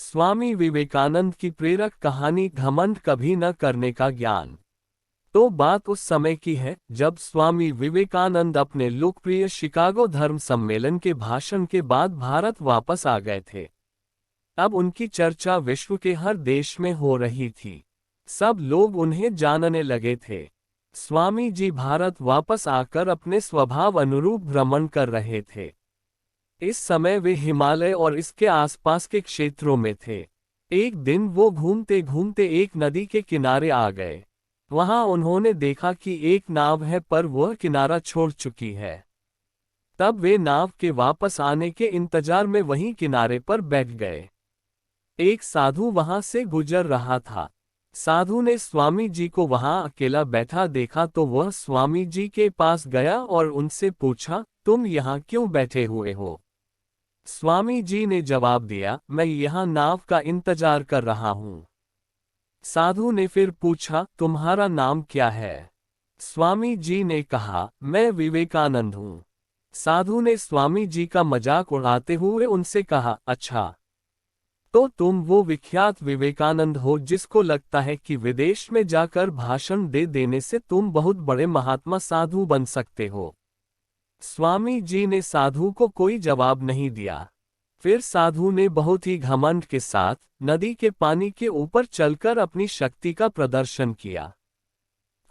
स्वामी विवेकानंद की प्रेरक कहानी घमंड कभी न करने का ज्ञान। तो बात उस समय की है जब स्वामी विवेकानंद अपने लोकप्रिय शिकागो धर्म सम्मेलन के भाषण के बाद भारत वापस आ गए थे। अब उनकी चर्चा विश्व के हर देश में हो रही थी। सब लोग उन्हें जानने लगे थे। स्वामी जी भारत वापस आकर अपने स्वभाव अनुरूप भ्रमण कर रहे थे। इस समय वे हिमालय और इसके आसपास के क्षेत्रों में थे। एक दिन वो घूमते घूमते एक नदी के किनारे आ गए। वहां उन्होंने देखा कि एक नाव है पर वह किनारा छोड़ चुकी है। तब वे नाव के वापस आने के इंतजार में वहीं किनारे पर बैठ गए। एक साधु वहां से गुजर रहा था। साधु ने स्वामी जी को वहां अकेला बैठा देखा तो वह स्वामी जी के पास गया और उनसे पूछा, तुम यहाँ क्यों बैठे हुए हो? स्वामी जी ने जवाब दिया, मैं यहाँ नाव का इंतजार कर रहा हूँ। साधु ने फिर पूछा, तुम्हारा नाम क्या है? स्वामी जी ने कहा, मैं विवेकानंद हूँ। साधु ने स्वामी जी का मजाक उड़ाते हुए उनसे कहा, अच्छा, तो तुम वो विख्यात विवेकानंद हो जिसको लगता है कि विदेश में जाकर भाषण दे देने से तुम बहुत बड़े महात्मा साधु बन सकते हो। स्वामी जी ने साधु को कोई जवाब नहीं दिया। फिर साधु ने बहुत ही घमंड के साथ नदी के पानी के ऊपर चलकर अपनी शक्ति का प्रदर्शन किया।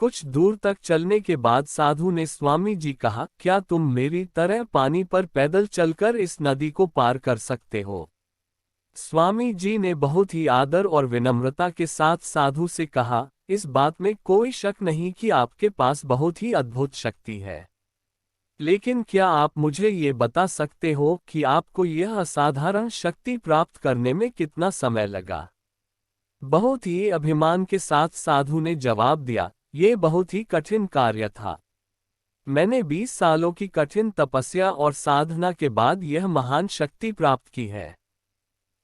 कुछ दूर तक चलने के बाद साधु ने स्वामी जी कहा, क्या तुम मेरी तरह पानी पर पैदल चलकर इस नदी को पार कर सकते हो? स्वामी जी ने बहुत ही आदर और विनम्रता के साथ साधु से कहा, इस बात में कोई शक नहीं कि आपके पास बहुत ही अद्भुत शक्ति है। लेकिन क्या आप मुझे ये बता सकते हो कि आपको यह असाधारण शक्ति प्राप्त करने में कितना समय लगा? बहुत ही अभिमान के साथ साधु ने जवाब दिया, ये बहुत ही कठिन कार्य था। मैंने 20 सालों की कठिन तपस्या और साधना के बाद यह महान शक्ति प्राप्त की है।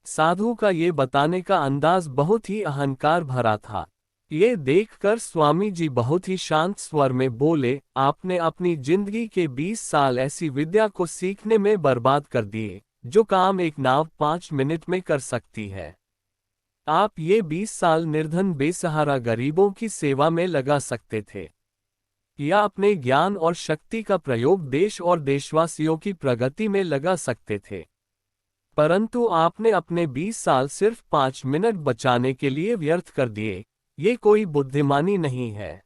साधु का ये बताने का अंदाज बहुत ही अहंकार भरा था। ये देखकर स्वामी जी बहुत ही शांत स्वर में बोले, आपने अपनी जिंदगी के 20 साल ऐसी विद्या को सीखने में बर्बाद कर दिए, जो काम एक नाव 5 मिनट में कर सकती है। आप ये 20 साल निर्धन बेसहारा गरीबों की सेवा में लगा सकते थे, या अपने ज्ञान और शक्ति का प्रयोग देश और देशवासियों की प्रगति में लगा सकते थे। परंतु आपने अपने 20 साल सिर्फ 5 मिनट बचाने के लिए व्यर्थ कर दिए। ये कोई बुद्धिमानी नहीं है।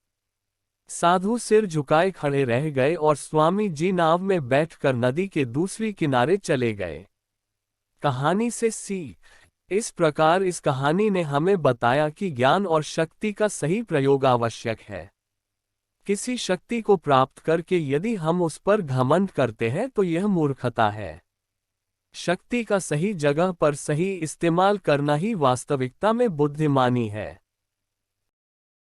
साधु सिर झुकाए खड़े रह गए और स्वामी जी नाव में बैठकर नदी के दूसरी किनारे चले गए। कहानी से सीख। इस प्रकार इस कहानी ने हमें बताया कि ज्ञान और शक्ति का सही प्रयोग आवश्यक है। किसी शक्ति को प्राप्त करके यदि हम उस पर घमंड करते हैं तो यह मूर्खता है। शक्ति का सही जगह पर सही इस्तेमाल करना ही वास्तविकता में बुद्धिमानी है।